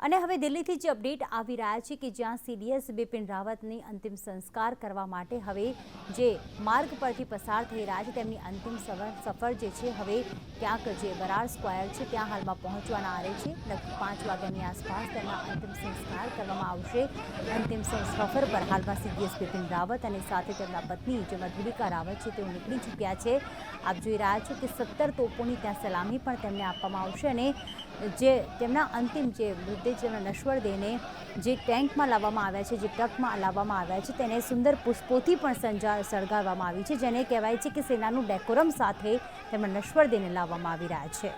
અને હવે દિલ્હીથી જ અપડેટ આવી રહ્યા છે કે જ્યાં સીડીએસ બિપિન રાવતની અંતિમ સંસ્કાર કરવા માટે હવે જે માર્ગ પરથી પસાર થઈ રહ્યા છે તેમની અંતિમ સફર જે છે હવે ક્યાંક જે બરાડ સ્ક્વેર છે ત્યાં હાલમાં પહોંચવાના આરે છે. લગભગ 5 વાગ્યાની આસપાસ તેમના અંતિમ સંસ્કાર કરવામાં આવશે. અંતિમ સફર પર હાલમાં સીડીએસ બિપિન રાવત અને સાથે તેમના પત્ની જે મધુલિકા રાવત છે તેઓ નીકળી ચૂક્યા છે. આપ જોઈ રહ્યા છો કે 17 તોપોની ત્યાં સલામી પણ તેમને આપવામાં આવશે અને જે તેમના અંતિમ જે મૃતદેહ જેમના નશ્વર દેહને જે ટેન્કમાં લાવવામાં આવ્યા છે, જે ટ્રકમાં લાવવામાં આવ્યા છે તેને સુંદર પુષ્પોથી પણ સળગાવવામાં આવી છે, જેને કહેવાય છે કે સેનાનું ડેકોરમ સાથે તેમના નશ્વર દેહને લાવવામાં આવી રહ્યા છે.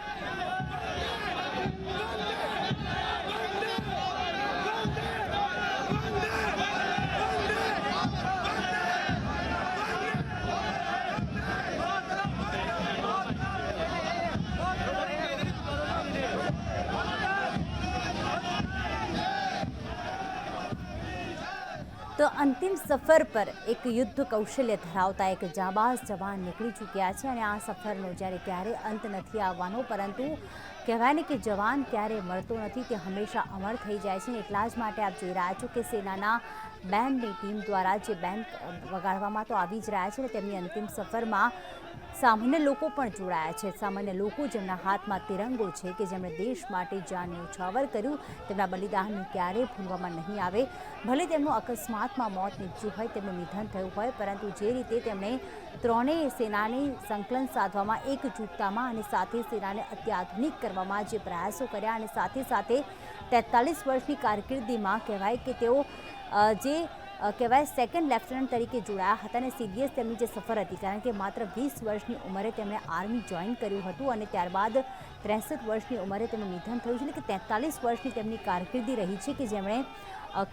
તો અંતિમ સફર પર એક યુદ્ધ કૌશલ્ય ધરાવતા એક જાબાઝ જવાન નીકળી ચૂક્યા છે અને આ સફરનો જ્યારે ક્યારે અંત નથી આવવાનો, પરંતુ કહેવાય ને કે જવાન ક્યારે મળતો નથી, તે હંમેશા અમર થઈ જાય છે. એટલા જ માટે આપ જોઈ રહ્યા છો કે સેનાના બેન્ડની ટીમ દ્વારા જે બેન્ડ વગાડવામાં તો આવી જ રહ્યા છે અને તેમની અંતિમ સફરમાં સામાન્ય લોકો પણ જોડાયા છે. સામાન્ય લોકો જેમના હાથમાં તિરંગો છે, કે જેમણે દેશ માટે જાન ન્યોછાવર કર્યું, તેમના બલિદાનને ક્યારેય ભૂલવામાં નહીં આવે. ભલે તેમનું અકસ્માતમાં મોત નીપજ્યું હોય, તેમનું નિધન થયું હોય, પરંતુ જે રીતે તેમણે ત્રણેય સેનાની સંકલન સાધવામાં, એકજૂથતામાં અને સાથે સેનાને અત્યાધુનિક કરવામાં જે પ્રયાસો કર્યા અને સાથે સાથે 43 વર્ષની કારકિર્દીમાં કહેવાય કે તેઓ જે કહેવાય સેકન્ડ લેફ્ટનન્ટ તરીકે જોડાયા હતા અને સીડીએસ તેમની જે સફર હતી, કારણ કે માત્ર 20 વર્ષની ઉંમરે તેમણે આર્મી જોઈન કર્યું હતું અને ત્યારબાદ 63 વર્ષની ઉંમરે તેમનું નિધન થયું છે. એટલે કે 43 વર્ષની તેમની કારકિર્દી રહી છે કે જેમણે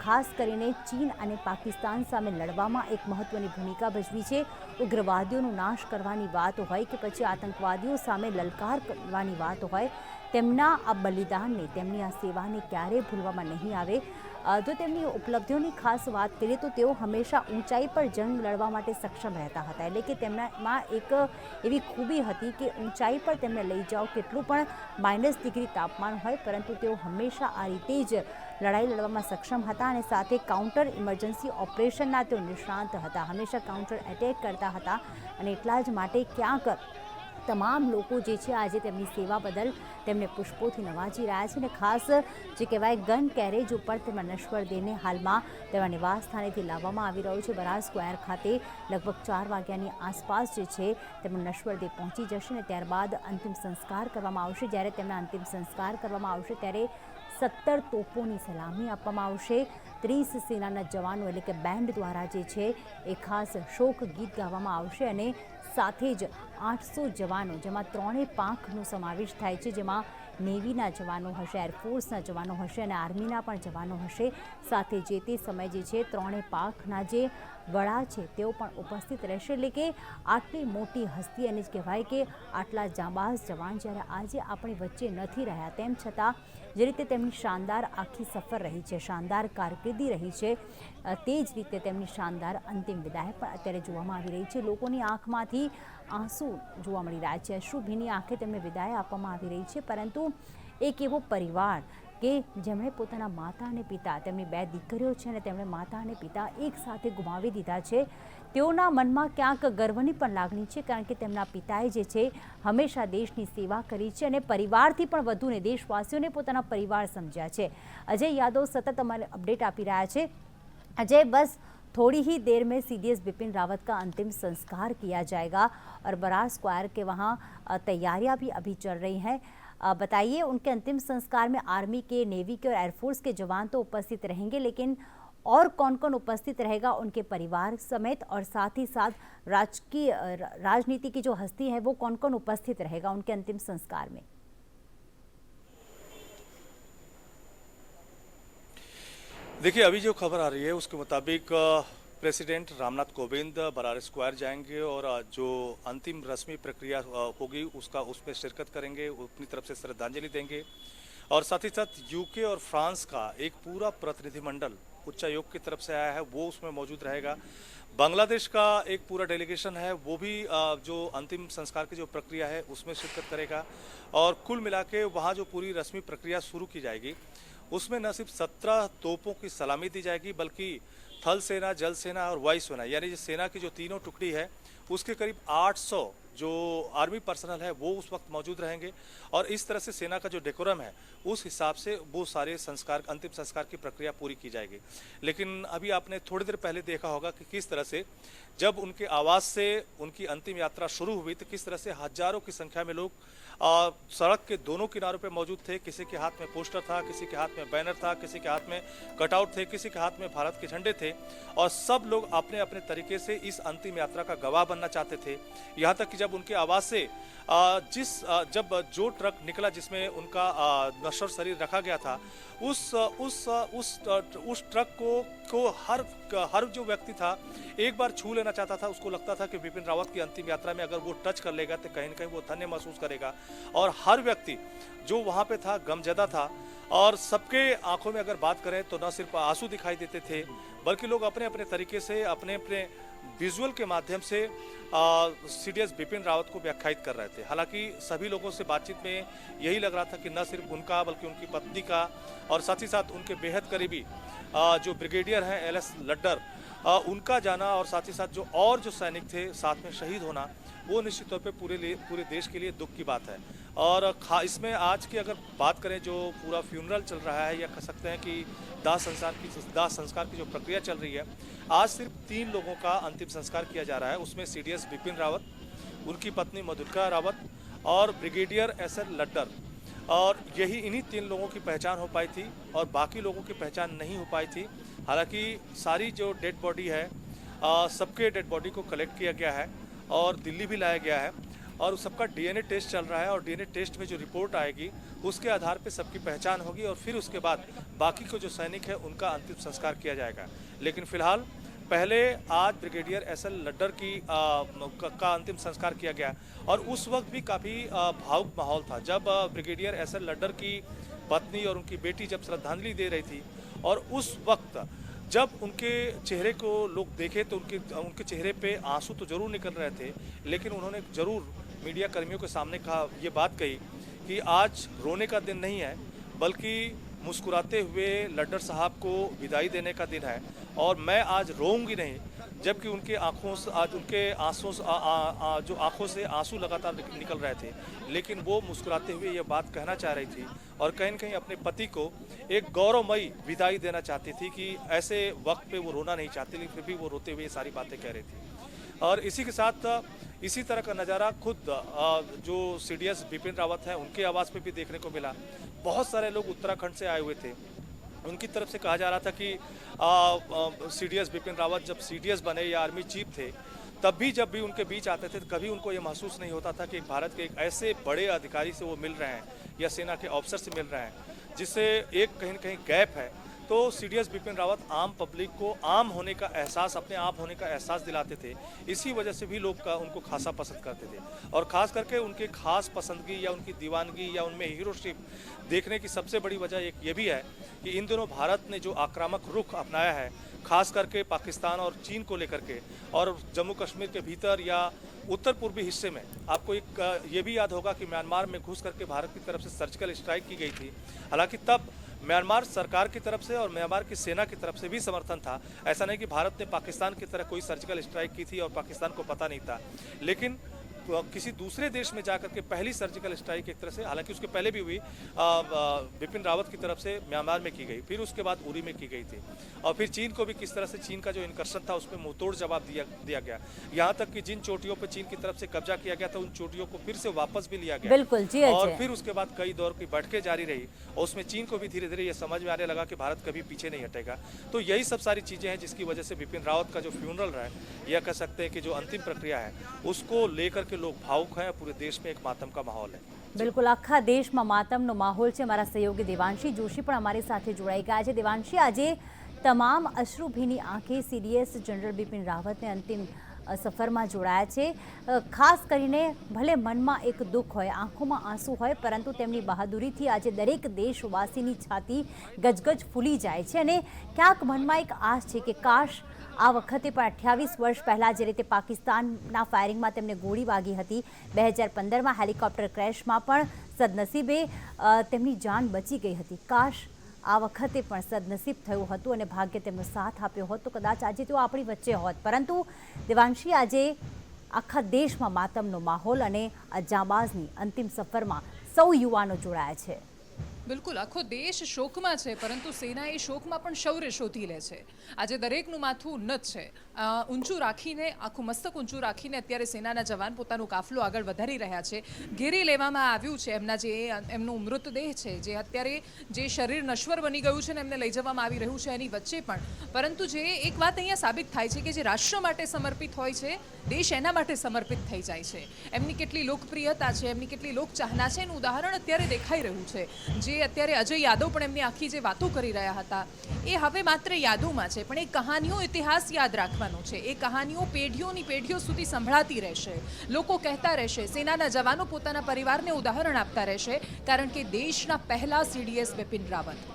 ખાસ કરીને ચીન અને પાકિસ્તાન સામે લડવામાં એક મહત્વની ભૂમિકા ભજવી છે. ઉગ્રવાદીઓનો નાશ કરવાની વાત હોય કે પછી આતંકવાદીઓ સામે લલકાર કરવાની વાત હોય, તેમના આ બલિદાનને, તેમની આ સેવાને ક્યારેય ભૂલવામાં નહીં આવે. જો તેમની ઉપલબ્ધિઓની ખાસ વાત કરીએ તો તેઓ હંમેશા ઊંચાઈ પર જંગ લડવા માટે સક્ષમ રહેતા હતા. એટલે કે તેમનામાં એક એવી ખૂબી હતી કે ઊંચાઈ પર તેમને લઈ જાઓ, કેટલું પણ -ડિગ્રી તાપમાન હોય, પરંતુ તેઓ હંમેશા આ રીતે જ લડાઈ લડવામાં સક્ષમ હતા અને સાથે કાઉન્ટર ઇમરજન્સી ઓપરેશનના તેઓ નિષ્ણાંત હતા. હંમેશા કાઉન્ટર એટેક કરતા હતા અને એટલા જ માટે ક્યાંક તમામ લોકો જે છે આજે તેમની સેવા બદલ તેમને પુષ્પોથી નવાજી રહ્યા છે અને ખાસ જે કહેવાય ગન કેરેજ ઉપર તેમના નશ્વર દેહને હાલમાં તેમના નિવાસ સ્થાનેથી લાવવામાં આવી રહ્યો છે. બરાડ સ્ક્વેર ખાતે લગભગ 4 વાગ્યાની આસપાસ જે છે તેમનો નશ્વર દેહ પહોંચી જશે અને ત્યારબાદ અંતિમ સંસ્કાર કરવામાં આવશે. જ્યારે તેમના અંતિમ સંસ્કાર કરવામાં આવશે ત્યારે 17 તોપોની સલામી આપવામાં આવશે. 30 સેનાના જવાનો એટલે કે બેન્ડ દ્વારા જે છે એ ખાસ શોક ગીત ગાવામાં આવશે અને સાથે જ 800 જવાનો, જેમાં 3 પાંખનો સમાવેશ થાય છે, જેમાં નેવીના જવાનો હશે, એરફોર્સના જવાનો હશે અને આર્મીના પણ જવાનો હશે. સાથે જે તે સમય જે છે 3 પાંખના જે વડા છે તેઓ પણ ઉપસ્થિત રહેશે. એટલે કે આટલી મોટી હસ્તી અને કહેવાય કે આટલા જાબાઝ જવાન જ્યારે આજે આપણી વચ્ચે નથી રહ્યા, તેમ છતાં જે રીતે તેમની શાનદાર આખી સફર રહી છે, શાનદાર કારકિર્દી રહી છે, તે જ રીતે તેમની શાનદાર અંતિમ વિદાય પણ અત્યારે જોવામાં આવી રહી છે. લોકોની આંખમાંથી આંસુ જોવા મળી રહ્યા છે, અશ્રુભીની આંખે તેમને વિદાય આપવામાં આવી રહી છે. પરંતુ એક એવો પરિવાર કે જેમણે પોતાના માતા અને પિતા, તેમની 2 દીકરીઓ છે અને તેમણે માતા અને પિતા એક સાથે ગુમાવી દીધા છે, તેઓના મનમાં ક્યાંક ગર્વની પણ લાગણી છે, કારણ કે તેમના પિતાએ જે છે હંમેશા દેશની સેવા કરી છે અને પરિવારથી પણ વધુને દેશવાસીઓને પોતાના પરિવાર સમજ્યા છે. અજય યાદવ સતત અમારે અપડેટ આપી રહ્યા છે. अजय, बस थोड़ी ही देर में सीडीएस बिपिन रावत का अंतिम संस्कार किया जाएगा और बराड स्क्वायर के वहाँ तैयारियां भी अभी चल रही हैं. बताइए, उनके अंतिम संस्कार में आर्मी के, नेवी के और एयरफोर्स के जवान तो उपस्थित रहेंगे, लेकिन और कौन कौन उपस्थित रहेगा उनके परिवार समेत, और साथ ही साथ राजकीय राजनीति की जो हस्ती है वो कौन कौन उपस्थित रहेगा उनके अंतिम संस्कार में? देखिए, अभी जो खबर आ रही है उसके मुताबिक प्रेसिडेंट रामनाथ कोविंद बराड स्क्वायर जाएंगे और जो अंतिम रस्मी प्रक्रिया होगी उसमें शिरकत करेंगे, अपनी तरफ से श्रद्धांजलि देंगे। और साथ ही साथ यूके और फ्रांस का एक पूरा प्रतिनिधिमंडल उच्चायोग की तरफ से आया है, वो उसमें मौजूद रहेगा। बांग्लादेश का एक पूरा डेलीगेशन है, वो भी जो अंतिम संस्कार की जो प्रक्रिया है उसमें शिरकत करेगा। और कुल मिला के वहाँ जो पूरी रस्मी प्रक्रिया शुरू की जाएगी उसमें न सिर्फ 17 तोपों की सलामी दी जाएगी, बल्कि थल सेना, जल सेना और वायु सेना, यानी सेना की जो तीनों टुकड़ी है उसके करीब 800 जो आर्मी पर्सनल है वो उस वक्त मौजूद रहेंगे। और इस तरह से सेना का जो डेकोरम है उस हिसाब से वो सारे संस्कार, अंतिम संस्कार की प्रक्रिया पूरी की जाएगी। लेकिन अभी आपने थोड़ी देर पहले देखा होगा कि किस तरह से जब उनके आवास से उनकी अंतिम यात्रा शुरू हुई तो किस तरह से हजारों की संख्या में लोग सड़क के दोनों किनारों पे मौजूद थे। किसी के हाथ में पोस्टर था, किसी के हाथ में बैनर था, किसी के हाथ में कटआउट थे, किसी के हाथ में भारत के झंडे थे, और सब लोग अपने अपने तरीके से इस अंतिम यात्रा का गवाह बनना चाहते थे। यहाँ तक कि जब उनके आवास से जब जो ट्रक निकला जिसमें उनका नश्वर शरीर रखा गया था, उस ट्रक को हर जो व्यक्ति था एक बार छू लेना चाहता था। उसको लगता था कि बिपिन रावत की अंतिम यात्रा में अगर वो टच कर लेगा तो कहीं न कहीं वो धन्य महसूस करेगा। और हर व्यक्ति जो वहाँ पे था गमजदा था, और सबके आंखों में अगर बात करें तो न सिर्फ आंसू दिखाई देते थे, बल्कि लोग अपने अपने तरीके से अपने अपने विजुअल के माध्यम से सीडीएस बिपिन रावत को व्याख्यायित कर रहे थे। हालांकि सभी लोगों से बातचीत में यही लग रहा था कि न सिर्फ उनका बल्कि उनकी पत्नी का और साथ ही साथ उनके बेहद करीबी जो ब्रिगेडियर हैं एलएस लड्डर, उनका जाना और साथ ही साथ जो सैनिक थे साथ में शहीद होना, वो निश्चित तौर पे पूरे देश के लिए दुख की बात है। और इसमें आज की अगर बात करें जो पूरा फ्यूनरल चल रहा है, या कह सकते हैं कि दाह संस्कार की जो प्रक्रिया चल रही है, आज सिर्फ 3 लोगों का अंतिम संस्कार किया जा रहा है। उसमें सीडीएस बिपिन रावत, उनकी पत्नी मधुलिका रावत और ब्रिगेडियर एसएल लड्डर, और इन्हीं 3 लोगों की पहचान हो पाई थी और बाकी लोगों की पहचान नहीं हो पाई थी। हालांकि सारी जो डेड बॉडी है, सबके डेड बॉडी को कलेक्ट किया गया है और दिल्ली भी लाया गया है, और सबका डीएनए टेस्ट चल रहा है, और डीएनए टेस्ट में जो रिपोर्ट आएगी उसके आधार पे सबकी पहचान होगी, और फिर उसके बाद बाकी को जो सैनिक है उनका अंतिम संस्कार किया जाएगा। लेकिन फिलहाल पहले आज ब्रिगेडियर एसएल लड्डर का अंतिम संस्कार किया गया, और उस वक्त भी काफ़ी भावुक माहौल था जब ब्रिगेडियर एसएल लड्डर की पत्नी और उनकी बेटी जब श्रद्धांजलि दे रही थी, और उस वक्त जब उनके चेहरे को लोग देखे तो उनके चेहरे पे आंसू तो जरूर निकल रहे थे, लेकिन उन्होंने जरूर मीडिया कर्मियों के सामने ये बात कही कि आज रोने का दिन नहीं है, बल्कि मुस्कुराते हुए लड्डर साहब को विदाई देने का दिन है, और मैं आज रोऊंगी नहीं। जबकि उनके आंखों से आज उनके जो आंखों से आंसू लगातार निकल रहे थे, लेकिन वो मुस्कुराते हुए ये बात कहना चाह रही थी और कहीं न कहीं अपने पति को एक गौरवमयी विदाई देना चाहती थी कि ऐसे वक्त पे वो रोना नहीं चाहती, लेकिन फिर भी वो रोते हुए ये सारी बातें कह रही थी। और इसी के साथ इसी तरह का नज़ारा खुद जो सीडीएस बिपिन रावत हैं उनके आवास पे भी देखने को मिला। बहुत सारे लोग उत्तराखंड से आए हुए थे, उनकी तरफ से कहा जा रहा था कि सीडीएस बिपिन रावत जब सीडीएस बने या आर्मी चीफ थे, तब भी जब भी उनके बीच आते थे तो कभी उनको ये महसूस नहीं होता था कि भारत के एक ऐसे बड़े अधिकारी से वो मिल रहे हैं या सेना के ऑफिसर से मिल रहे हैं जिससे एक कहीं न कहीं गैप है। तो सीडीएस बिपिन रावत आम पब्लिक को आम होने का एहसास, अपने आप होने का एहसास दिलाते थे। इसी वजह से भी लोग उनको खासा पसंद करते थे, और ख़ास करके उनके खास पसंदगी या उनकी दीवानगी या उनमें हीरोशिप देखने की सबसे बड़ी वजह एक ये भी है कि इन दिनों भारत ने जो आक्रामक रुख अपनाया है, खास करके पाकिस्तान और चीन को लेकर के, और जम्मू कश्मीर के भीतर या उत्तर पूर्वी हिस्से में, आपको एक ये भी याद होगा कि म्यांमार में घुस करके भारत की तरफ से सर्जिकल स्ट्राइक की गई थी। हालांकि तब म्यांमार सरकार की तरफ से और म्यांमार की सेना की तरफ से भी समर्थन था। ऐसा नहीं कि भारत ने पाकिस्तान की तरह कोई सर्जिकल स्ट्राइक की थी और पाकिस्तान को पता नहीं था, लेकिन किसी दूसरे देश में जाकर के पहली सर्जिकल स्ट्राइक एक तरह से, हालांकि उसके पहले भी हुई, बिपिन रावत की तरफ से म्यांमार में की गई, फिर उसके बाद उरी में की गई थी, और फिर चीन को भी किस तरह से चीन का जो इनकर्शन था उसमें मुंहतोड़ जवाब दिया गया। यहाँ तक कि जिन चोटियों पर चीन की तरफ से कब्जा किया गया था उन चोटियों को फिर से वापस भी लिया गया। बिल्कुल जी, और फिर उसके बाद कई दौर की बैठकें जारी रही, और उसमें चीन को भी धीरे धीरे ये समझ में आने लगा कि भारत कभी पीछे नहीं हटेगा। तो यही सब सारी चीजें हैं जिसकी वजह से बिपिन रावत का जो फ्यूनरल है, या कह सकते हैं कि जो अंतिम प्रक्रिया है, उसको लेकर के लोग भावुक हैं। पूरे देश में एक मातम का माहौल है। બિલકુલ, આખા દેશમાં માતમનો માહોલ છે। અમારા સહયોગી દેવાંશી જોશી પણ અમારી સાથે જોડાઈ ગયા છે। દેવાંશી, આજે તમામ અશ્રુભીની આંખે સીડીએસ જનરલ બિપિન રાવતને અંતિમ સફરમાં જોડાયા છે। ખાસ કરીને ભલે મનમાં એક દુઃખ હોય, આંખોમાં આંસુ હોય, પરંતુ તેમની બહાદુરીથી આજે દરેક દેશવાસીની છાતી ગજગજ ફૂલી જાય છે, અને ક્યાંક મનમાં એક આશ છે કે કાશ આ વખતે પણ 28 વર્ષ પહેલાં જે રીતે પાકિસ્તાનના ફાયરિંગમાં તેમને ગોળી વાગી હતી, 2015માં હેલિકોપ્ટર ક્રેશમાં પણ સદનસીબે તેમની જાન બચી ગઈ હતી, કાશ આ વખતે પણ સદનસીબ થયું હતું અને ભાગ્ય તેમનો સાથ આપ્યો હોત તો કદાચ આજે તેઓ આપણી વચ્ચે હોત. પરંતુ દેવાંશી, આજે આખા દેશમાં માતમનો માહોલ અને આ જાંબાઝની અંતિમ સફરમાં સૌ યુવાનો જોડાયા છે. બિલકુલ, આખો દેશ શોકમાં છે, પરંતુ સેના એ શોકમાં પણ શૌર્ય શોધી લે છે. આજે દરેકનું માથું ઉન્નત છે. ઊંચું રાખીને, આખું મસ્તક ઊંચું રાખીને અત્યારે સેનાના જવાન પોતાનો કાફલો આગળ વધારી રહ્યા છે. ઘેરી લેવામાં આવ્યું છે એમના જે એમનું મૃતદેહ છે, જે અત્યારે જે શરીર નશ્વર બની ગયું છે ને એમને લઈ જવામાં આવી રહ્યું છે એની વચ્ચે પણ. પરંતુ જે એક વાત અહીંયા સાબિત થાય છે કે જે રાષ્ટ્ર માટે સમર્પિત હોય છે, દેશ એના માટે સમર્પિત થઈ જાય છે. એમની કેટલી લોકપ્રિયતા છે, એમની કેટલી લોકચાહના છે એનું ઉદાહરણ અત્યારે દેખાઈ રહ્યું છે. જે અત્યારે અજય યાદવ પણ એમની આખી જે વાતો કરી રહ્યા હતા એ હવે માત્ર યાદોમાં છે, પણ એ કહાનીઓ, ઇતિહાસ યાદ રાખવાનો છે. એ કહાનીઓ પેઢીઓની પેઢીઓ સુધી સંભળાતી રહેશે. લોકો કહેતા રહેશે, સેનાના જવાનો પોતાના પરિવારને ઉદાહરણ આપતા રહેશે, કારણ કે દેશના પહેલા CDS બિપિન રાવત.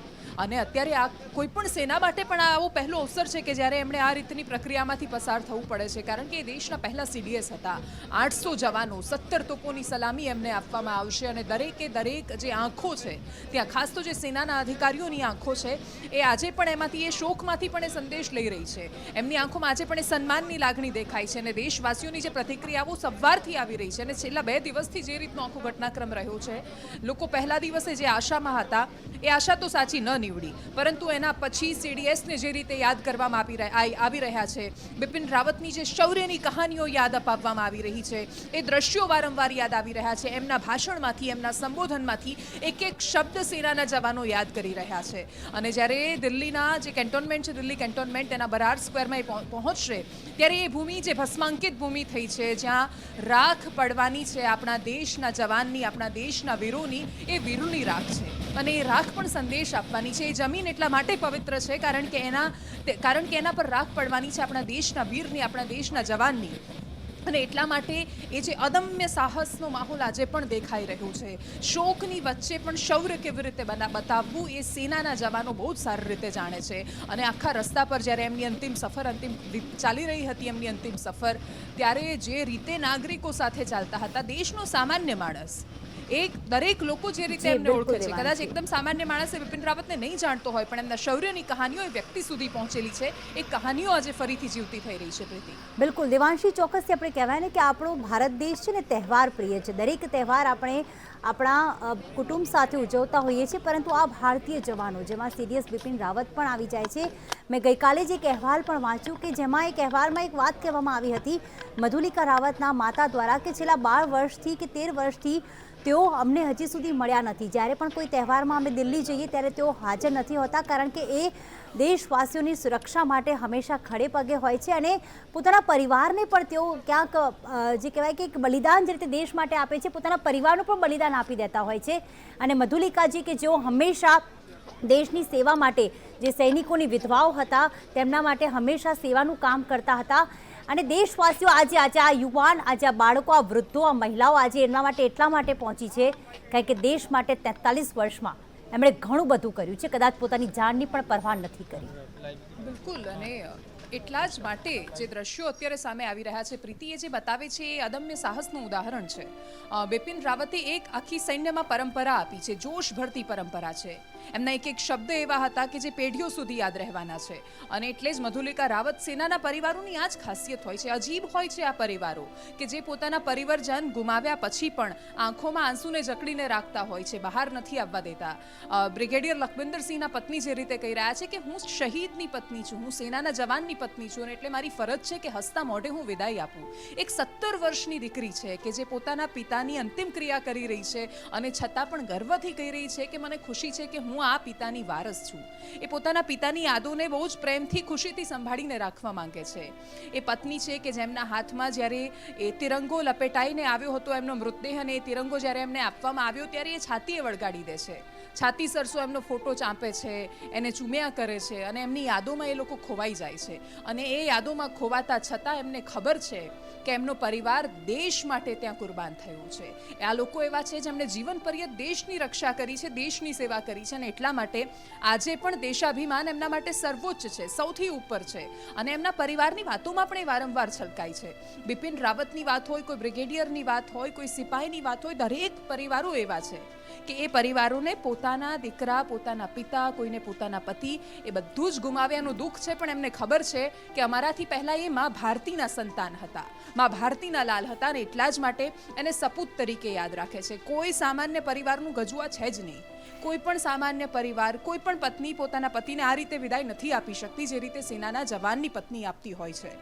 અને અત્યારે આ કોઈ પણ સેના માટે પણ આવો પહેલો અવસર છે કે જ્યારે એમણે આ રીતની પ્રક્રિયામાંથી પસાર થવું પડે છે, કારણ કે એ દેશના પહેલા CDS હતા. 800 જવાનો, 17 તોપોની સલામી એમને આપવામાં આવશે અને દરેકે દરેક જે આંખો છે ત્યાં, ખાસ તો જે સેનાના અધિકારીઓની આંખો છે, એ આજે પણ એમાંથી, એ શોકમાંથી પણ એ સંદેશ લઈ રહી છે. એમની આંખોમાં આજે પણ એ સન્માનની લાગણી દેખાય છે અને દેશવાસીઓની જે પ્રતિક્રિયાઓ સવારથી આવી રહી છે અને છેલ્લા 2 દિવસથી જે રીતનો આખો ઘટનાક્રમ રહ્યો છે, લોકો પહેલા દિવસે જે આશામાં હતા એ આશા તો સાચી ન નીવડી, પરંતુ એના પછી CDSને જે રીતે યાદ કરવામાં આવી રહ્યા છે, બિપિન રાવતની જે શૌર્યની કહાનીઓ યાદ અપાવવામાં આવી રહી છે, એ દ્રશ્યો વારંવાર યાદ આવી રહ્યા છે. એમના ભાષણમાંથી, એમના સંબોધનમાંથી એક એક શબ્દ સેનાના જવાનો યાદ કરી રહ્યા છે. અને જ્યારે દિલ્હીના જે કેન્ટોનમેન્ટ છે, દિલ્હી કેન્ટોનમેન્ટ, એના બરાર સ્ક્વેરમાં એ પહોંચશે ત્યારે એ ભૂમિ જે ભસ્માંકિત ભૂમિ થઈ છે, જ્યાં રાખ પડવાની છે આપણા દેશના જવાનની, આપણા દેશના વીરોની, એ વીરોની રાખ છે. અને એ રાખ પણ સંદેશ આપવાની છે. એ જમીન એટલા માટે પવિત્ર છે કારણ કે એના પર રાખ પડવાની છે આપણા દેશના વીરની, આપણા દેશના જવાનની. અને એટલા માટે એ જે અદમ્ય સાહસનો માહોલ આજે પણ દેખાઈ રહ્યું છે, શોકની વચ્ચે પણ શૌર્ય કેવી રીતે બતાવવું, એ સેનાના જવાનો બહુ જ સારી રીતે જાણે છે. અને આખા રસ્તા પર જ્યારે એમની અંતિમ ચાલી રહી હતી એમની અંતિમ સફર, ત્યારે જે રીતે નાગરિકો સાથે ચાલતા હતા, દેશનો સામાન્ય માણસ, દરેક લોકો જે રીતે એમને ઓળખે છે, કદાચ એકદમ સામાન્ય માણસે બિપિન રાવતને નહીં જાણતો હોય, પણ એમના શૌર્યની કહાનીઓ એ વ્યક્તિ સુધી પહોંચેલી છે. એ કહાનીઓ આજે ફરીથી જીવતી થઈ રહી છે. પ્રીતિ, બિલકુલ દેવાંશી, ચોક્કસથી આપણે કહેવાય ને કે આપણો ભારત દેશ છે ને તહેવાર પ્રિય છે. દરેક તહેવાર આપણે આપણા કુટુંબ સાથે ઉજવતા હોઈએ છીએ, પરંતુ આ ભારતીય જવાનો, જેમાં CDS બિપિન રાવત પણ આવી જાય છે. મેં ગઈકાલે જ એક અહેવાલ પણ વાંચ્યું કે જેમાં એક અહેવાલમાં એક વાત કહેવામાં આવી હતી મધુલિકા રાવતના માતા દ્વારા કે છેલ્લા 12 વર્ષથી કે 13 વર્ષથી તેઓ અમને હજી સુધી મળ્યા નથી. જ્યારે પણ કોઈ તહેવારમાં અમે દિલ્હી જઈએ ત્યારે તેઓ હાજર નથી હોતા, કારણ કે એ દેશવાસીઓની સુરક્ષા માટે હંમેશા ખડે પગે હોય છે અને પોતાના પરિવારને પણ તેઓ ક્યાંક જે કહેવાય કે એક બલિદાન જે રીતે દેશ માટે આપે છે, પોતાના પરિવારનું પણ બલિદાન આપી દેતા હોય છે. અને મધુલિકાજી કે જેઓ હંમેશા દેશની સેવા માટે, જે સૈનિકોની વિધવાઓ હતા તેમના માટે હંમેશા સેવાનું કામ કરતા હતા. અને દેશવાસીઓ આજે આ યુવાન, આજે આ બાળકો, આ વૃદ્ધો, આ મહિલાઓ આજે એમના માટે એટલા માટે પહોંચી છે કારણ કે દેશ માટે 43 વર્ષમાં એમણે ઘણું બધું કર્યું છે, કદાચ પોતાની જાનની પણ પરવા નથી કરી. બિલકુલ. અને એટલા જ માટે જે દ્રશ્યો અત્યારે સામે આવી રહ્યા છે, પ્રીતિ, એ જે બતાવે છે એ અદમ્ય સાહસનું ઉદાહરણ છે. બિપિન રાવતે એક આખી સૈન્યમાં પરંપરા આપી છે, જોશ ભરતી પરંપરા છે. એમના એક એક શબ્દ એવા હતા કે જે પેઢીઓ સુધી યાદ રહેવાના છે. અને એટલે જ મધુલિકા રાવત, સેનાના પરિવારોની આ જ ખાસિયત હોય છે. અજીબ હોય છે આ પરિવારો કે જે પોતાના પરિવારજન ગુમાવ્યા પછી પણ આંખોમાં આંસુને જકડીને રાખતા હોય છે, બહાર નથી આવવા દેતા. બ્રિગેડિયર લખવિંદરસિંહના પત્ની જે રીતે કહી રહ્યા છે કે હું શહીદની પત્ની છું, હું સેનાના જવાનની પત્ની છું, અને એટલે મારી ફરજ છે કે હસતા મોઢે હું વિદાય આપું. એક 17 વર્ષની દીકરી છે કે જે પોતાના પિતાની અંતિમ ક્રિયા કરી રહી છે અને છતાં પણ ગર્વથી કહી રહી છે કે મને ખુશી છે કે હું આ પિતાની વારસ છું. એ પોતાના પિતાની યાદોને બહુ જ પ્રેમથી, ખુશીથી સંભાળીને રાખવા માંગે છે. એ પત્ની છે કે જેમના હાથમાં જ્યારે એ તિરંગો લપેટાઈને આવ્યો હતો એમનો મૃતદેહ, અને એ તિરંગો જ્યારે એમને આપવામાં આવ્યો ત્યારે એ છાતીએ વળગાડી દે છે. છાતી સરસો એમનો ફોટો ચાંપે છે, એને ચૂમ્યા કરે છે અને એમની યાદોમાં એ લોકો ખોવાઈ જાય છે. અને એ યાદોમાં ખોવાતા છતાં એમને ખબર છે કે એમનો પરિવાર દેશ માટે ત્યાં કુરબાન થયું છે. આ લોકો એવા છે જેમણે જીવન પર્યંત દેશની રક્ષા કરી છે, દેશની સેવા કરી છે, અને એટલા માટે આજે પણ દેશાભિમાન એમના માટે સર્વોચ્ચ છે, સૌથી ઉપર છે. અને એમના પરિવારની વાતોમાં પણ એ વારંવાર છલકાય છે. બિપિન રાવતની વાત હોય, કોઈ બ્રિગેડિયરની વાત હોય, કોઈ સિપાહીની વાત હોય, દરેક પરિવારો એવા છે કે એ પરિવારોને પોતાના દીકરા, પોતાના પિતા, કોઈને પોતાના પતિ, એ બધું જ ગુમાવ્યાનું દુઃખ છે. પણ એમને ખબર છે કે અમારાથી પહેલાં એ મા ભારતીના સંતાન હતા, મા ભારતીના લાલ હતા, અને એટલા જ માટે એને સપૂત તરીકે યાદ રાખે છે. કોઈ સામાન્ય પરિવારનું ગજુઆ છે જ નહીં. કોઈ પણ સામાન્ય પરિવાર, કોઈ પણ પત્ની પોતાના પતિને આ રીતે વિદાય નથી આપી શકતી જે રીતે સેનાના જવાનની પત્ની આપતી હોય છે.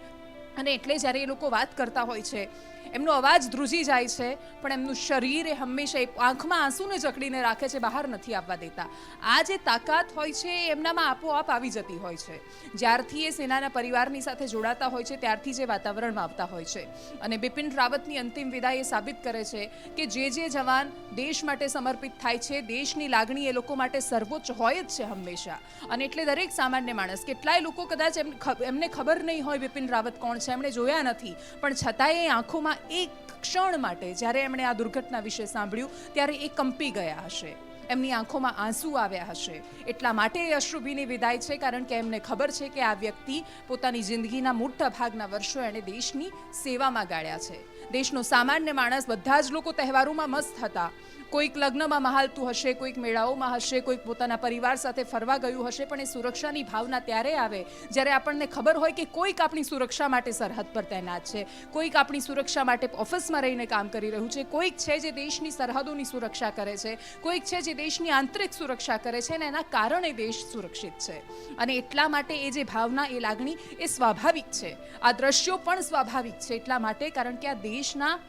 અને એટલે જ્યારે એ લોકો વાત કરતા હોય છે, એમનો અવાજ ધ્રુજી જાય છે, પણ એમનું શરીર એ હંમેશા આંખમાં આંસુને જકડીને રાખે છે, બહાર નથી આવવા દેતા. આ જે તાકાત હોય છે એ એમનામાં આપોઆપ આવી જતી હોય છે. જ્યારથી એ સેનાના પરિવારની સાથે જોડાતા હોય છે ત્યારથી જે વાતાવરણમાં આવતા હોય છે. અને બિપિન રાવતની અંતિમ વિદાય એ સાબિત કરે છે કે જે જવાન દેશ માટે સમર્પિત થાય છે, દેશની લાગણી એ લોકો માટે સર્વોચ્ચ હોય જ છે હંમેશા. અને એટલે દરેક સામાન્ય માણસ, કેટલાય લોકો કદાચ એમને ખબર નહીં હોય બિપિન રાવત કોણ છે, એમણે જોયા નથી, પણ છતાંય એ આંખોમાં એક ક્ષણ માટે જ્યારે એમણે આ દુર્ઘટના વિશે સાંભળ્યું ત્યારે એ કંપી ગયા હશે, એમની આંખોમાં આંસુ આવ્યા હશે. એટલા માટે એ અશ્રુભીની વિદાય છે, કારણ કે એમને ખબર છે કે આ વ્યક્તિ પોતાની જિંદગીના મોટા ભાગના વર્ષો એણે દેશની સેવામાં ગાળ્યા છે. દેશનો સામાન્ય માણસ, બધા જ લોકો તહેવારોમાં મસ્ત હતા. કોઈક લગ્નમાં મહાલતું હશે, કોઈક મેળાઓમાં હશે, કોઈક પોતાના પરિવાર સાથે ફરવા ગયું હશે, પણ એ સુરક્ષાની ભાવના ત્યારે આવે જ્યારે આપણને ખબર હોય કે કોઈક આપણી સુરક્ષા માટે સરહદ પર તૈનાત છે, કોઈક આપણી સુરક્ષા માટે ઓફિસમાં રહીને કામ કરી રહ્યું છે, કોઈક છે જે દેશની સરહદોની સુરક્ષા કરે છે, કોઈક છે જે દેશની આંતરિક સુરક્ષા કરે છે, અને એના કારણે દેશ સુરક્ષિત છે. અને એટલા માટે એ જે ભાવના, એ લાગણી એ સ્વાભાવિક છે. આ દ્રશ્યો પણ સ્વાભાવિક છે એટલા માટે, કારણ કે આ દેશના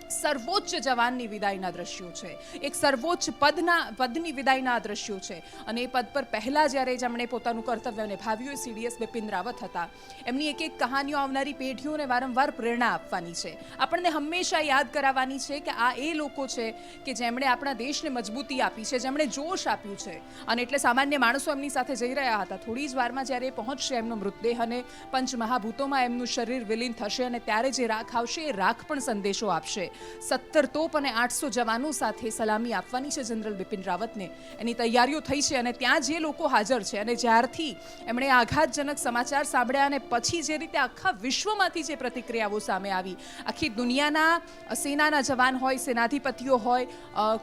સર્વોચ્ચ જવાનની વિદાયના દ્રશ્યો છે, એક સર્વોચ્ચ પદની વિદાયના દ્રશ્યો છે. અને એ પદ પર પહેલાં જ્યારે જેમણે પોતાનું કર્તવ્ય નિભાવ્યું એ CDS બિપિન રાવત હતા. એમની એક એક કહાનીઓ આવનારી પેઢીઓને વારંવાર પ્રેરણા આપવાની છે, આપણને હંમેશા યાદ કરાવવાની છે કે આ એ લોકો છે કે જેમણે આપણા દેશને મજબૂતી આપી છે, જેમણે જોશ આપ્યું છે. અને એટલે સામાન્ય માણસો એમની સાથે જઈ રહ્યા હતા. થોડી જ વારમાં જ્યારે એ પહોંચશે, એમનો મૃતદેહ અને પંચમહાભૂતોમાં એમનું શરીર વિલીન થશે, અને ત્યારે જે રાખ આવશે એ રાખ પણ સંદેશો આપશે. 17 તોપ અને 800 જવાનો સાથે સલામી આપવાની છે જનરલ બિપિન રાવતને. એની તૈયારીઓ થઈ છે, અને ત્યાં જે લોકો હાજર છે, અને જ્યારથી એમણે આઘાતજનક સમાચાર સાંભળ્યા અને પછી જે રીતે આખા વિશ્વમાંથી જે પ્રતિક્રિયાઓ સામે આવી, આખી દુનિયાના સેનાના જવાન હોય, સેનાધિપતિઓ હોય,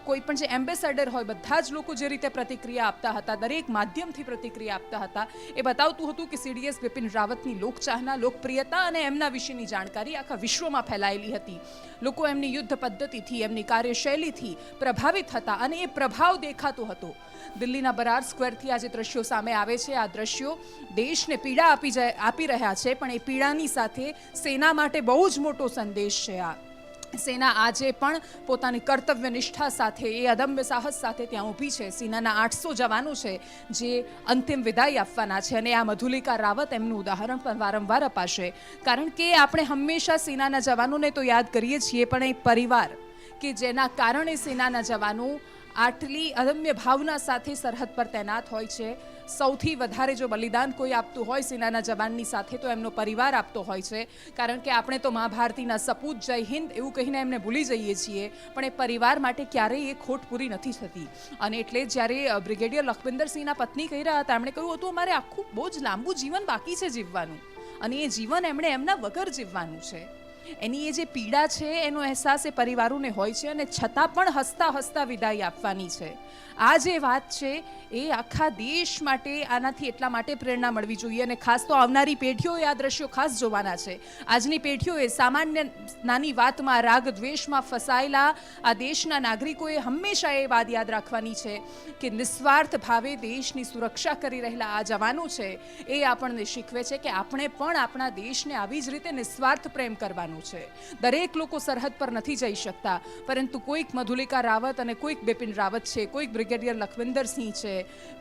કોઈ પણ જે એમ્બેસેડર હોય, બધા જ લોકો જે રીતે પ્રતિક્રિયા આપતા હતા, દરેક માધ્યમથી પ્રતિક્રિયા આપતા હતા, એ બતાવતું હતું કે CDS બિપિન રાવતની લોકચાહના, લોકપ્રિયતા અને એમના વિશેની જાણકારી આખા વિશ્વમાં ફેલાયેલી હતી. લોકો એમની યુદ્ધ પદ્ધતિથી, એમની કાર્યશૈલીથી પ્રભાવિત હતા, અને એ પ્રભાવ દેખાતો હતો. દિલ્હીના બરાર સ્ક્વેરથી આ જે દ્રશ્યો સામે આવે છે, આ દ્રશ્યો દેશને પીડા આપી રહ્યા છે, પણ એ પીડાની સાથે સેના માટે બહુ જ મોટો સંદેશ છે. આ સેના આજે પણ પોતાની કર્તવ્ય નિષ્ઠા સાથે, એ અદમ્ય સાહસ સાથે ત્યાં ઊભી છે. સેનાના 800 જવાનો છે જે અંતિમ વિદાય આપવાના છે, અને આ મધુલિકા રાવત એમનું ઉદાહરણ પણ વારંવાર અપાશે, કારણ કે આપણે હંમેશા સેનાના જવાનોને તો યાદ કરીએ છીએ, પણ એ પરિવાર કે જેના કારણે સેનાના જવાનો આટલી અદમ્ય ભાવના સાથે સરહદ પર તૈનાત હોય છે. સૌથી વધારે જો બલિદાન કોઈ આપતું હોય સેનાના જવાનની સાથે, તો એમનો પરિવાર આપતો હોય છે, કારણ કે આપણે તો મા ભારતીના સપૂત, જય હિન્દ એવું કહીને એમને ભૂલી જઈએ છીએ, પણ એ પરિવાર માટે ક્યારેય એ ખોટ પૂરી નથી થતી. અને એટલે જ્યારે બ્રિગેડિયર લખવિંદરસિંહના પત્ની કહી રહ્યા હતા, એમણે કહ્યું હતું અમારે આખું બહુ જ લાંબુ જીવન બાકી છે જીવવાનું, અને એ જીવન એમણે એમના વગર જીવવાનું છે. એની એ જે પીડા છે એનો અહેસાસ એ પરિવારોને હોય છે, અને છતાં પણ હસતા હસતા વિદાય આપવાની છે. આ જે વાત છે એ આખા દેશ માટે આનાથી એટલા માટે પ્રેરણા મળવી જોઈએ, અને ખાસ તો આવનારી પેઢીઓએ આ દ્રશ્યો ખાસ જોવાના છે. આજની પેઢીઓએ સામાન્ય નાની વાતમાં, રાગ દ્વેષમાં ફસાયેલા આ દેશના નાગરિકોએ હંમેશા એ વાત યાદ રાખવાની છે કે નિસ્વાર્થ ભાવે દેશની સુરક્ષા કરી રહેલા આ જવાનો છે, એ આપણને શીખવે છે કે આપણે પણ આપણા દેશને આવી જ રીતે નિસ્વાર્થ પ્રેમ કરવાનું છે. દરેક લોકો સરહદ પર નથી જઈ શકતા, પરંતુ કોઈક મધુલિકા રાવત અને કોઈક બિપિન રાવત છે, કોઈક બ્રિગેડિયર લખવિંદરસિંહ છે,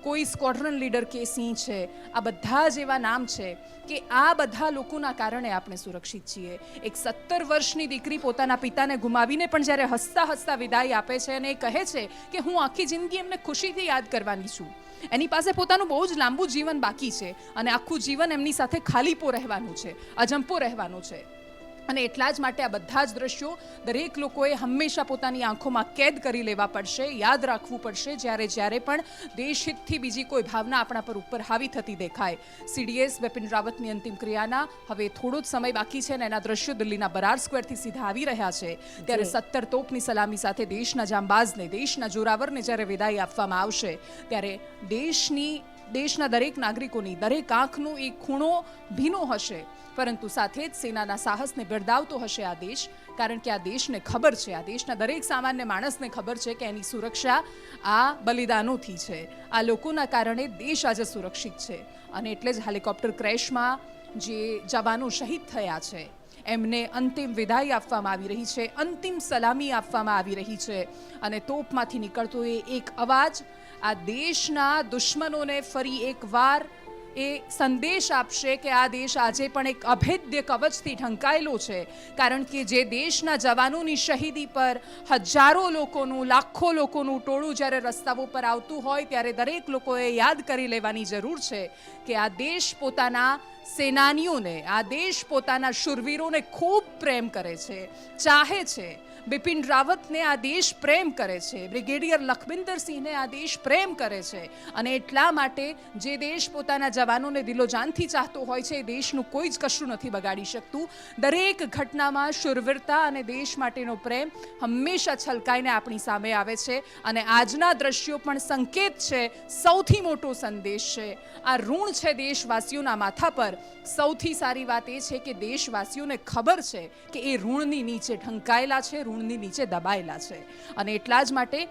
કોઈ સ્ક્વોડ્રન લીડર કે સિંહ છે. આ બધા જ એવા નામ છે કે આ બધા લોકોના કારણે આપણે સુરક્ષિત છીએ. એક 17 વર્ષની દીકરી પોતાના પિતાને ગુમાવીને પણ જ્યારે હસતા હસતા વિદાય આપે છે, અને એ કહે છે કે હું આખી જિંદગી એમને ખુશીથી યાદ કરવાની છું. એની પાસે પોતાનું બહુ જ લાંબુ જીવન બાકી છે, અને આખું જીવન એમની સાથે ખાલીપો રહેવાનું છે, અજંપો રહેવાનો છે. અને એટલા જ માટે આ બધા જ દ્રશ્યો દરેક લોકોએ હંમેશા પોતાની આંખોમાં કેદ કરી લેવા પડશે, યાદ રાખવું પડશે જ્યારે પણ દેશહિતથી બીજી કોઈ ભાવના આપણા પર ઉપર હાવી થતી દેખાય. CDS બિપિન રાવતની અંતિમ ક્રિયાના હવે થોડો જ સમય બાકી છે અને એના દ્રશ્યો દિલ્હીના બરાર સ્ક્વેરથી સીધા આવી રહ્યા છે. ત્યારે 17 તોપની સલામી સાથે દેશના જાંબાઝને, દેશના જોરાવરને જ્યારે વિદાય આપવામાં આવશે ત્યારે દેશના દરેક નાગરિકોની દરેક આંખનો એક ખૂણો ભીનો હશે, પરંતુ સાથે જ સેનાના સાહસને બિરદાવતો હશે આ દેશ. કારણ કે આ દેશને ખબર છે, આ દેશના દરેક સામાન્ય માણસને ખબર છે કે એની સુરક્ષા આ બલિદાનોથી છે. આ લોકોના કારણે દેશ આજે સુરક્ષિત છે. અને એટલે જ હેલિકોપ્ટર ક્રેશમાં જે જવાનો શહીદ થયા છે એમને અંતિમ વિદાય આપવામાં આવી રહી છે, અંતિમ સલામી આપવામાં આવી રહી છે. અને તોપમાંથી નીકળતો એ એક અવાજ આ દેશના દુશ્મનોને ફરી એકવાર એ સંદેશ આપશે કે આ દેશ આજે પણ એક અભેદ્ય કવચથી ઢંકાયેલો છે. કારણ કે જે દેશના જવાનોની શહીદી પર હજારો લોકોનું, લાખો લોકોનું ટોળું જ્યારે રસ્તાઓ પર આવતું હોય ત્યારે દરેક લોકોએ યાદ કરી લેવાની જરૂર છે કે આ દેશ પોતાના સેનાનીઓને, આ દેશ પોતાના શૂરવીરોને ખૂબ પ્રેમ કરે છે, ચાહે છે. બિપિન રાવતને આ દેશ પ્રેમ કરે છે, બ્રિગેડિયર લખવિંદર સિંહને આ દેશ પ્રેમ કરે છે. અને એટલા માટે જે દેશ પોતાના જવાનોને દિલોજાનથી ચાહતો હોય છે એ દેશનું કોઈ જ કશું નથી બગાડી શકતું. દરેક ઘટનામાં શૂરવીરતા અને દેશ માટેનો પ્રેમ હંમેશા છલકાઈને આપણી સામે આવે છે. અને આજના દ્રશ્યો પણ સંકેત છે, સૌથી મોટો સંદેશ છે. આ ઋણ છે દેશવાસીઓના માથા પર. સૌથી સારી વાત એ છે કે દેશવાસીઓને ખબર છે કે એ ઋણની નીચે ઢંકાયેલા છે, ઋણની નીચે દબાયેલા છે. અને એટલા જ માટે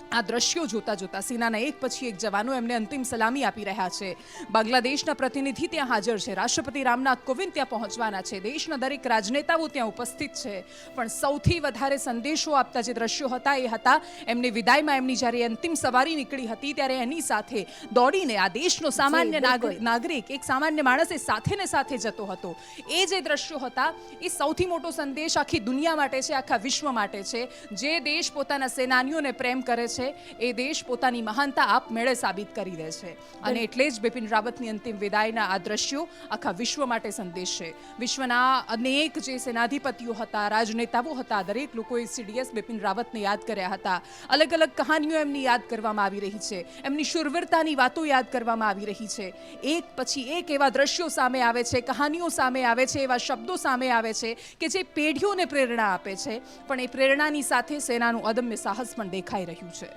આ દ્રશ્યો જોતા જોતા સેનાના એક પછી એક જવાનો એમને અંતિમ સલામી આપી રહ્યા છે. બાંગ્લાદેશના પ્રતિનિધિ ત્યાં હાજર છે, રાષ્ટ્રપતિ રામનાથ કોવિંદ ત્યાં પહોંચવાના છે, દેશના દરેક રાજનેતાઓ ત્યાં ઉપસ્થિત છે. પણ સૌથી વધારે સંદેશો આપતા જે દ્રશ્યો હતા એ હતા એમની વિદાયમાં એમની જ્યારે અંતિમ સવારી નીકળી હતી ત્યારે એની સાથે દોડીને આ દેશનો સામાન્ય નાગરિક, એક સામાન્ય માણસ એ સાથે ને સાથે જતો હતો. એ જે દ્રશ્યો હતા એ સૌથી મોટો સંદેશ આખી દુનિયા માટે છે, આખા વિશ્વ માટે છે. જે દેશ પોતાના સેનાનીઓને પ્રેમ કરે છે એ દેશ પોતાની મહાનતા આપમેળે સાબિત કરી દે છે. અને એટલે જ બિપિન રાવતની અંતિમ વિદાયના આ દ્રશ્યો આખા વિશ્વ માટે સંદેશ છે. વિશ્વના અનેક જે સેનાધિપતિઓ હતા, રાજનેતાઓ હતા, દરેક લોકોએ CDS બિપિન રાવતને યાદ કર્યા હતા. અલગ અલગ કહાનીઓ એમની યાદ કરવામાં આવી રહી છે, એમની શૂરવીરતાની વાતો યાદ કરવામાં આવી રહી છે. એક પછી એક એવા દ્રશ્યો સામે આવે છે, કહાનીઓ સામે આવે છે, એવા શબ્દો સામે આવે છે કે જે પેઢીઓને પ્રેરણા આપે છે. પણ એ પ્રેરણાની સાથે સેનાનું અદમ્ય સાહસ પણ દેખાઈ રહ્યું છે.